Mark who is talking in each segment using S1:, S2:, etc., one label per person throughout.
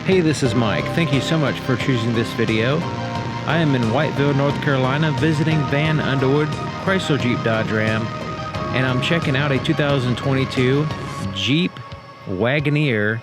S1: Hey, this is Mike. Thank you so much for choosing this video. I am in Whiteville, North Carolina, visiting Van Underwood, Chrysler Jeep Dodge Ram, and I'm checking out a 2022 Jeep Wagoneer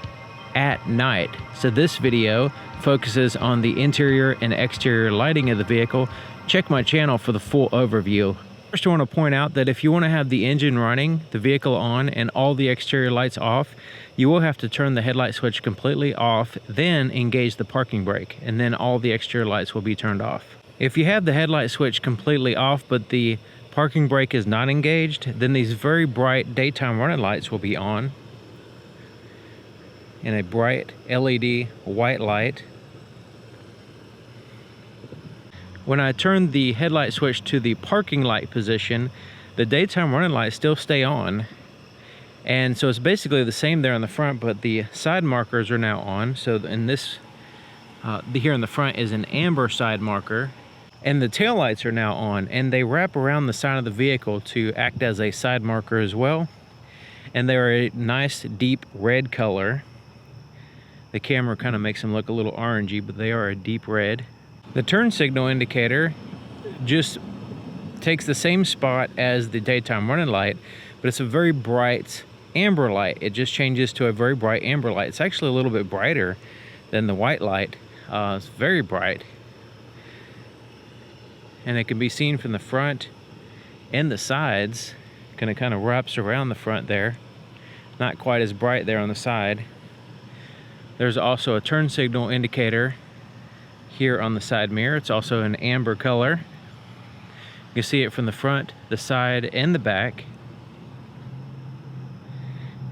S1: at night. So this video focuses on the interior and exterior lighting of the vehicle. Check my channel for the full overview. First, I want to point out that if you want to have the engine running, the vehicle on, and all the exterior lights off, you will have to turn the headlight switch completely off, then engage the parking brake, and then all the exterior lights will be turned off. If you have the headlight switch completely off, but the parking brake is not engaged, then these very bright daytime running lights will be on, and a bright LED white light. When I turn the headlight switch to the parking light position, the daytime running lights still stay on. And so it's basically the same there on the front, but the side markers are now on. So in this, here in the front is an amber side marker. And the tail lights are now on, and they wrap around the side of the vehicle to act as a side marker as well. And they're a nice deep red color. The camera kind of makes them look a little orangey, but they are a deep red. The turn signal indicator just takes the same spot as the daytime running light, but it's a very bright amber light. It just changes to a very bright amber light. It's actually a little bit brighter than the white light. It's very bright. And it can be seen from the front and the sides. Kind of wraps around the front there. Not quite as bright there on the side. There's also a turn signal indicator here on the side mirror. It's also an amber color. You can see it from the front, the side, and the back.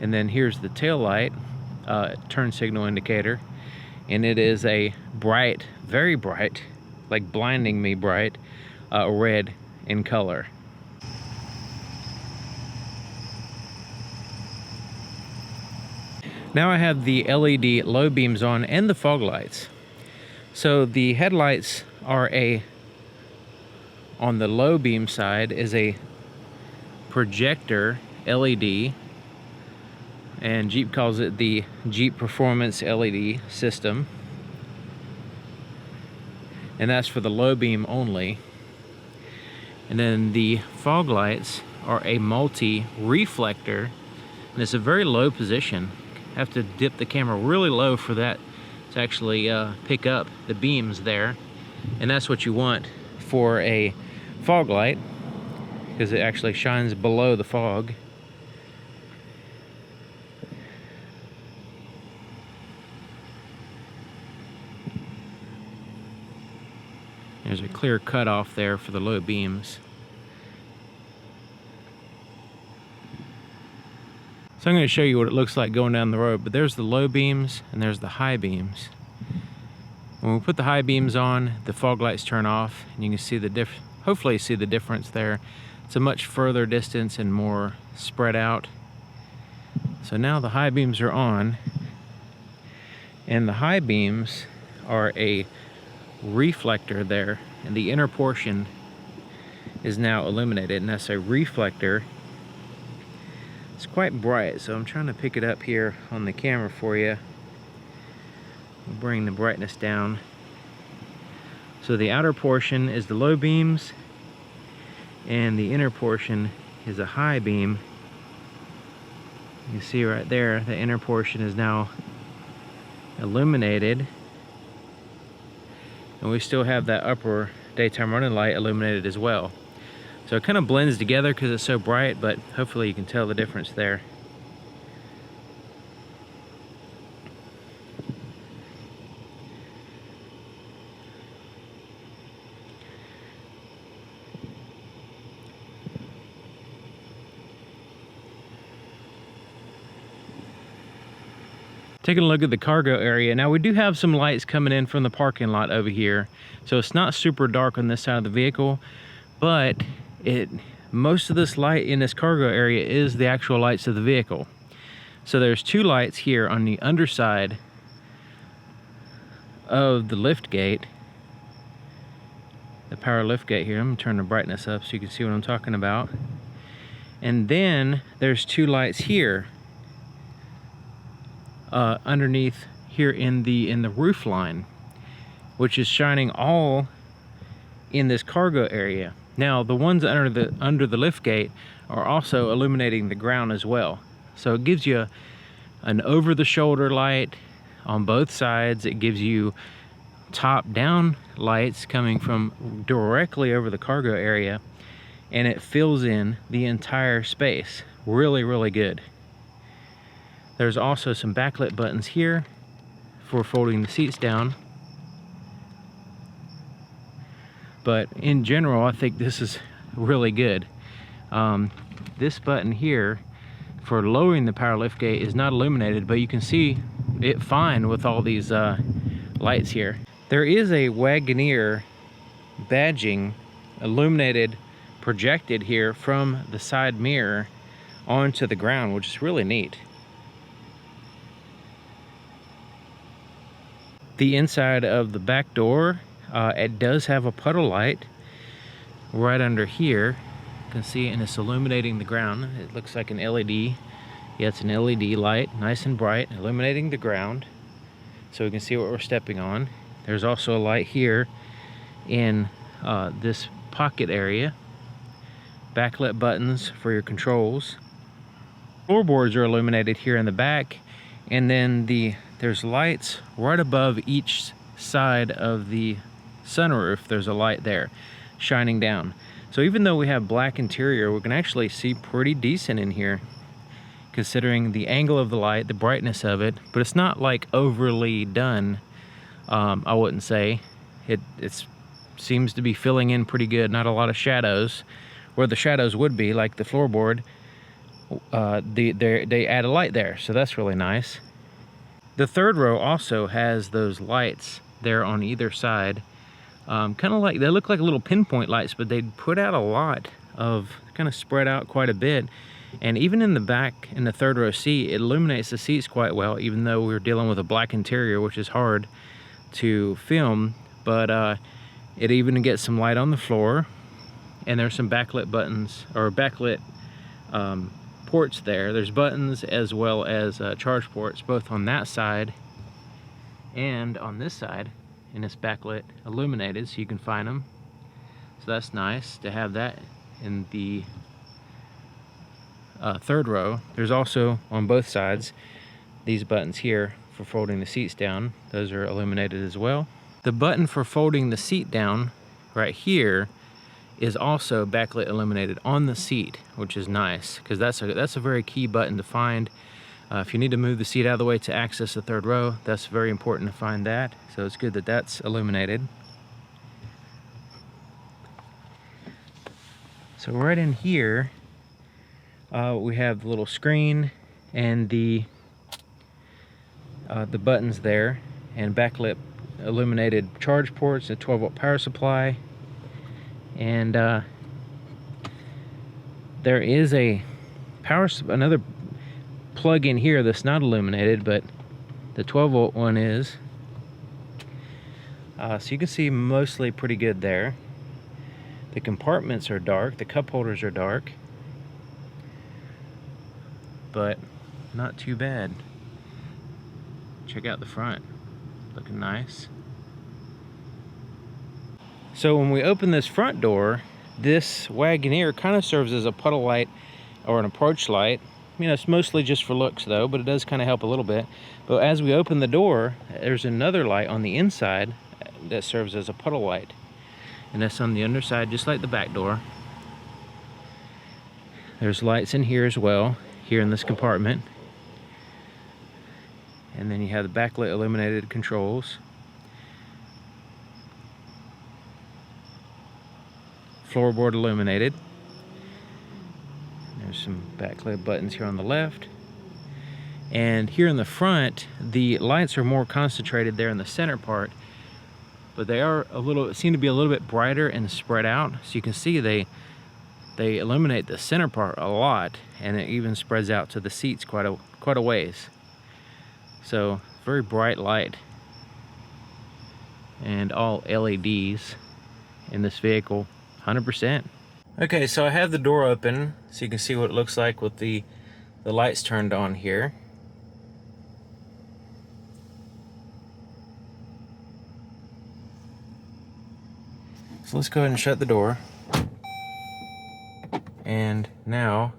S1: And then here's the tail light turn signal indicator, and it is a bright, very bright, like blinding me bright, red in color. Now I have the LED low beams on and the fog lights. So the headlights are on the low beam side is a projector LED, and Jeep calls it the Jeep Performance LED system. And that's for the low beam only. And then the fog lights are a multi-reflector, and it's a very low position. Have to dip the camera really low for that to actually pick up the beams there. And that's what you want for a fog light, because it actually shines below the fog. There's a clear cutoff there for the low beams. So I'm going to show you what it looks like going down the road, but there's the low beams and there's the high beams. When we put the high beams on, the fog lights turn off, and you can see hopefully see the difference there. It's a much further distance and more spread out. So now the high beams are on, and the high beams are a reflector there, and the inner portion is now illuminated, and that's a reflector. It's quite bright, so I'm trying to pick it up here on the camera for you. Bring the brightness down. So the outer portion is the low beams, and the inner portion is a high beam. You see right there, the inner portion is now illuminated, and we still have that upper daytime running light illuminated as well. So it kind of blends together because it's so bright, but hopefully you can tell the difference there. Taking a look at the cargo area. Now we do have some lights coming in from the parking lot over here. So it's not super dark on this side of the vehicle, but most of this light in this cargo area is the actual lights of the vehicle. So there's two lights here on the underside of the lift gate, the power lift gate here. I'm gonna turn the brightness up so you can see what I'm talking about. And then there's two lights here underneath here in the roof line, which is shining all in this cargo area. Now the ones under the lift gate are also illuminating the ground as well. So it gives you an over the shoulder light on both sides. It gives you top down lights coming from directly over the cargo area, and it fills in the entire space. Really, really good. There's also some backlit buttons here for folding the seats down. But in general, I think this is really good. This button here for lowering the power lift gate is not illuminated, but you can see it fine with all these lights here. There is a WAGONEER badging illuminated, projected here from the side mirror onto the ground, which is really neat. The inside of the back door, it does have a puddle light right under here. You can see, and it's illuminating the ground. It looks like an LED. Yeah, it's an LED light, nice and bright, illuminating the ground, so we can see what we're stepping on. There's also a light here in this pocket area. Backlit buttons for your controls. Floorboards are illuminated here in the back, and then there's lights right above each side of the sunroof. There's a light there shining down. So even though we have black interior, we can actually see pretty decent in here, considering the angle of the light, the brightness of it, but it's not like overly done. I wouldn't say. It seems to be filling in pretty good. Not a lot of shadows. Where the shadows would be, like the floorboard, they add a light there, so that's really nice. The third row also has those lights there on either side. Kind of like, they look like little pinpoint lights, but they put out a lot of, kind of spread out quite a bit. And even in the back, in the third row seat, it illuminates the seats quite well, even though we're dealing with a black interior, which is hard to film. But it even gets some light on the floor, and there's some backlit buttons, or backlit ports there. There's buttons as well as charge ports, both on that side and on this side, and it's backlit illuminated, so you can find them. So that's nice to have that in the third row. There's also on both sides these buttons here for folding the seats down. Those are illuminated as well. The button for folding the seat down right here is also backlit illuminated on the seat, which is nice, because that's a very key button to find. If you need to move the seat out of the way to access the third row, that's very important to find that. So it's good that that's illuminated. So right in here, we have the little screen and the buttons there, and backlit illuminated charge ports, a 12-volt power supply, and there is a another plug in here that's not illuminated, but the 12-volt one is. So you can see mostly pretty good there. The compartments are dark, the cup holders are dark, but not too bad. Check out the front, looking nice. So when we open this front door, this WAGONEER kind of serves as a puddle light or an approach light. You know, it's mostly just for looks though, but it does kind of help a little bit. But as we open the door, there's another light on the inside that serves as a puddle light. And that's on the underside, just like the back door. There's lights in here as well, here in this compartment. And then you have the backlit illuminated controls. Floorboard illuminated. There's some backlit buttons here on the left. And here in the front, the lights are more concentrated there in the center part, but they are seem to be a little bit brighter and spread out. So you can see they illuminate the center part a lot, and it even spreads out to the seats quite a ways. So very bright light, and all LEDs in this vehicle, 100%. Okay, so I have the door open so you can see what it looks like with the lights turned on here. So let's go ahead and shut the door. And now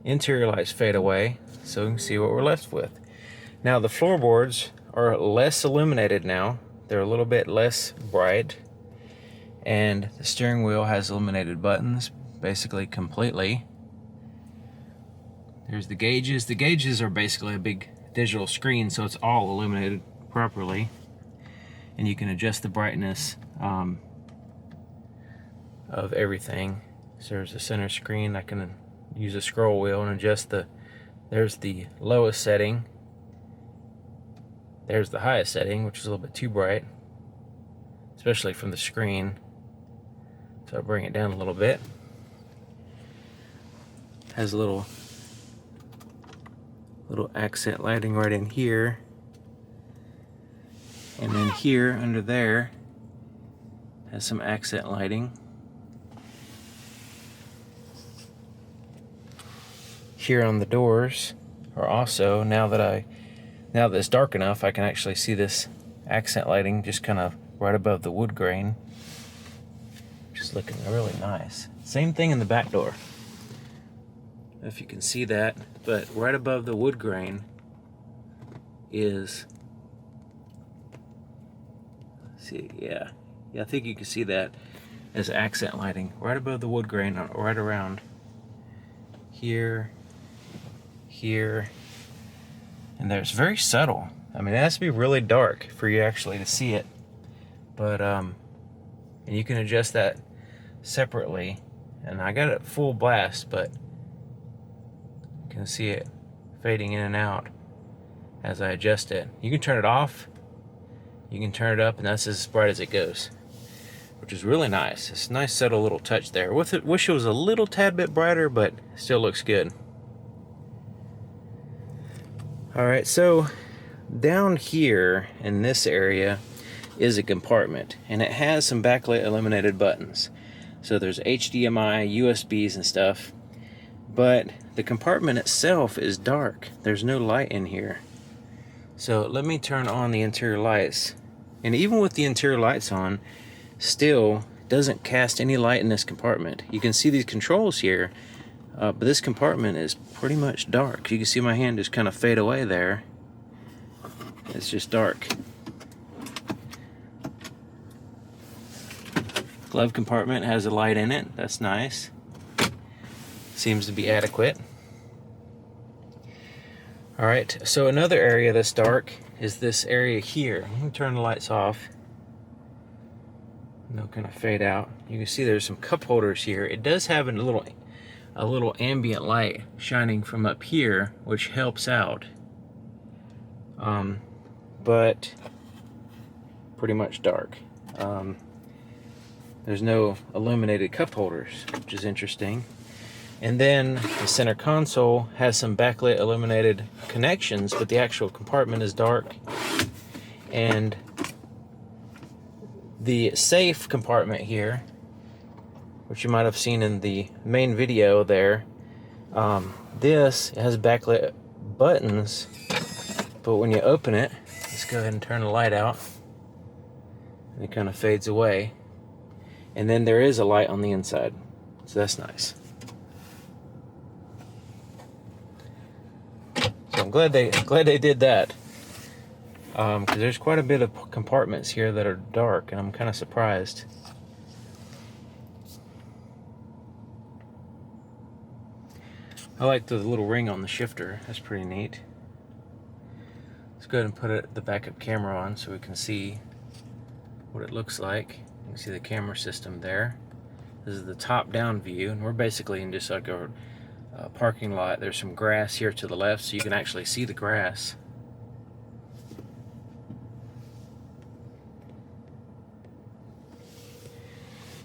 S1: interior lights fade away, so we can see what we're left with. Now the floorboards are less illuminated now. They're a little bit less bright. And the steering wheel has illuminated buttons, basically completely. There's the gauges. The gauges are basically a big digital screen, so it's all illuminated properly. And you can adjust the brightness of everything. So there's a center screen. I can use a scroll wheel and adjust there's the lowest setting. There's the highest setting, which is a little bit too bright, especially from the screen. So I'll bring it down a little bit. Has a little accent lighting right in here. And then here under there has some accent lighting. Here on the doors are also, now that it's dark enough, I can actually see this accent lighting just kind of right above the wood grain. Just looking really nice. Same thing in the back door. If you can see that, but right above the wood grain is, yeah, I think you can see that as accent lighting right above the wood grain, right around here, and there. It's very subtle. I mean, it has to be really dark for you actually to see it, but and you can adjust that separately. And I got it full blast, but you can see it fading in and out as I adjust it. You can turn it off, you can turn it up, and that's as bright as it goes, which is really nice. It's a nice subtle little touch there. Wish it was a little tad bit brighter, but still looks good. All right, so down here in this area is a compartment, and it has some backlit illuminated buttons. So there's HDMI, USBs and stuff, but the compartment itself is dark. There's no light in here. So let me turn on the interior lights, and even with the interior lights on, still doesn't cast any light in this compartment. You can see these controls here, but this compartment is pretty much dark. You can see my hand just kind of fade away there. It's just dark. Glove compartment has a light in it. That's nice. Seems to be adequate. All right, so another area that's dark is this area here. I'm gonna turn the lights off. And they'll kind of fade out. You can see there's some cup holders here. It does have a little ambient light shining from up here, which helps out. But pretty much dark. There's no illuminated cup holders, which is interesting. And then the center console has some backlit illuminated connections, but the actual compartment is dark. And the safe compartment here, which you might have seen in the main video there, this has backlit buttons, but when you open it, let's go ahead and turn the light out. It kind of fades away. And then there is a light on the inside, so that's nice. So I'm glad they did that, because there's quite a bit of compartments here that are dark, and I'm kind of surprised. I like the little ring on the shifter. That's pretty neat. Let's go ahead and put the backup camera on so we can see what it looks like. You can see the camera system there. This is the top-down view, and we're basically in just like a parking lot. There's some grass here to the left, so you can actually see the grass.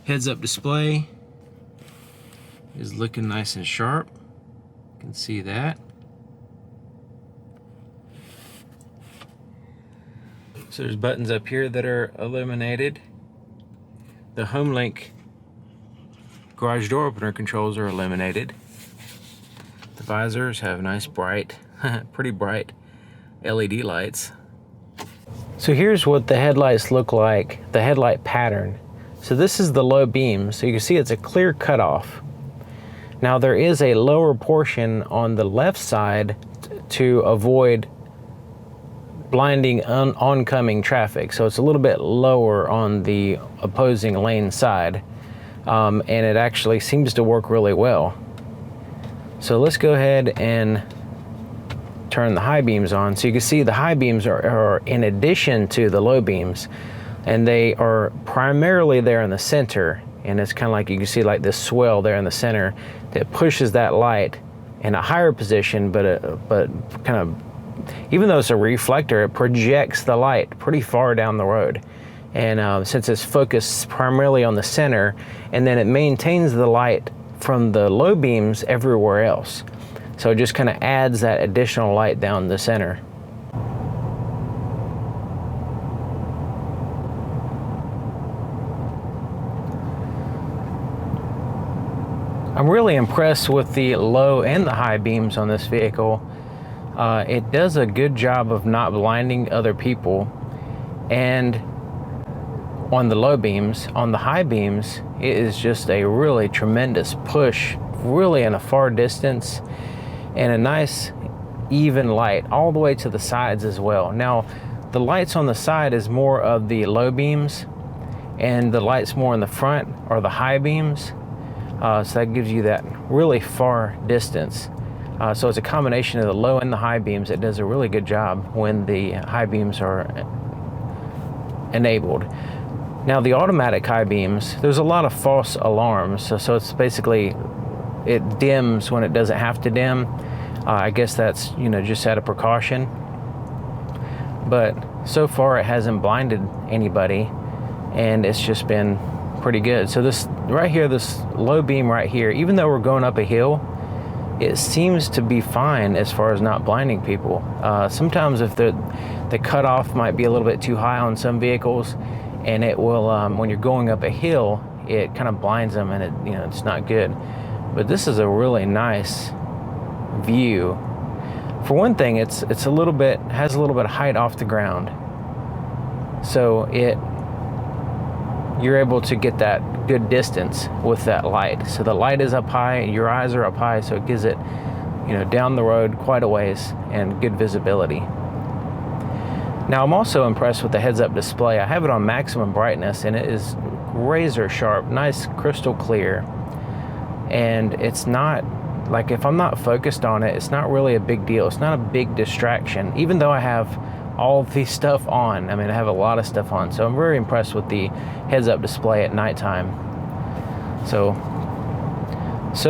S1: Heads-up display is looking nice and sharp. You can see that. So there's buttons up here that are illuminated. The HomeLink garage door opener controls are illuminated. The visors have nice bright, pretty bright LED lights. So here's what the headlights look like, the headlight pattern. So this is the low beam. So you can see it's a clear cutoff. Now there is a lower portion on the left side to avoid blinding oncoming traffic. So it's a little bit lower on the opposing lane side. And it actually seems to work really well. So let's go ahead and turn the high beams on. So you can see the high beams are in addition to the low beams, and they are primarily there in the center. And it's kind of like, you can see like this swell there in the center that pushes that light in a higher position, but kind of, even though it's a reflector, it projects the light pretty far down the road. And since it's focused primarily on the center, and then it maintains the light from the low beams everywhere else. So it just kind of adds that additional light down the center. I'm really impressed with the low and the high beams on this vehicle. It does a good job of not blinding other people. And on the low beams, on the high beams, it is just a really tremendous push, really in a far distance, and a nice even light all the way to the sides as well. Now, the lights on the side is more of the low beams, and the lights more in the front are the high beams. So that gives you that really far distance. So it's a combination of the low and the high beams. It does a really good job when the high beams are enabled. Now the automatic high beams, there's a lot of false alarms. So it's basically, it dims when it doesn't have to dim. I guess that's, just out of precaution. But so far it hasn't blinded anybody, and it's just been pretty good. So this right here, this low beam right here, even though we're going up a hill, it seems to be fine as far as not blinding people. Sometimes if the cutoff might be a little bit too high on some vehicles, and it will, when you're going up a hill, it kind of blinds them, and it's not good. But this is a really nice view. For one thing, it's a little bit, has a little bit of height off the ground, so you're able to get that good distance with that light. So the light is up high, your eyes are up high, so it gives it, down the road quite a ways and good visibility. Now I'm also impressed with the heads-up display. I have it on maximum brightness, and it is razor sharp, nice crystal clear. And it's not, like, if I'm not focused on it, it's not really a big deal. It's not a big distraction, even though I have all of these stuff on. I mean, I have a lot of stuff on. So I'm very impressed with the heads-up display at nighttime. So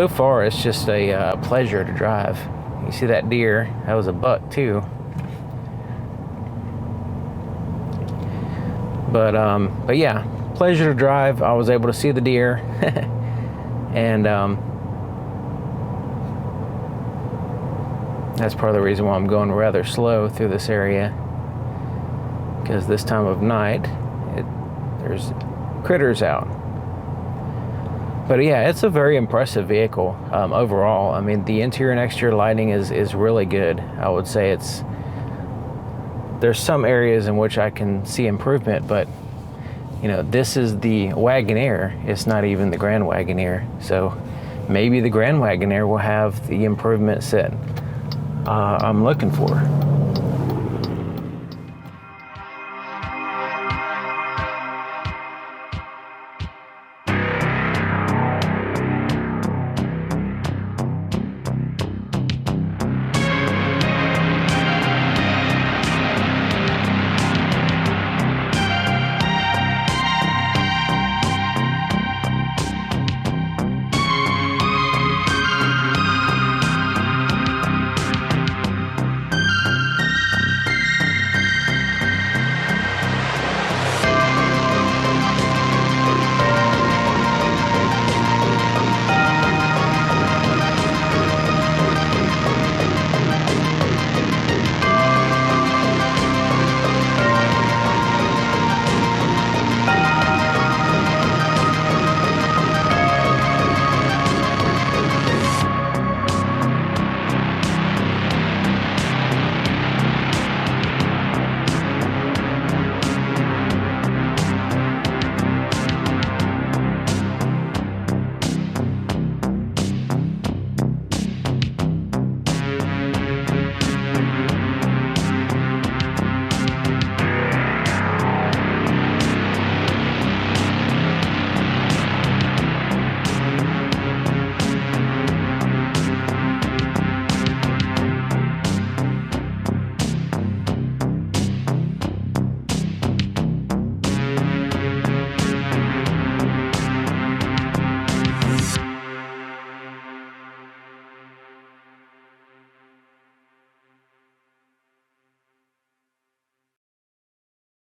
S1: far, it's just a pleasure to drive. You see that deer? That was a buck too. But yeah, pleasure to drive. I was able to see the deer, and that's part of the reason why I'm going rather slow through this area, because this time of night there's critters out. But yeah, it's a very impressive vehicle overall. I mean, the interior and exterior lighting is really good. I would say there's some areas in which I can see improvement, but this is the Wagoneer. It's not even the Grand Wagoneer. So maybe the Grand Wagoneer will have the improvements that I'm looking for.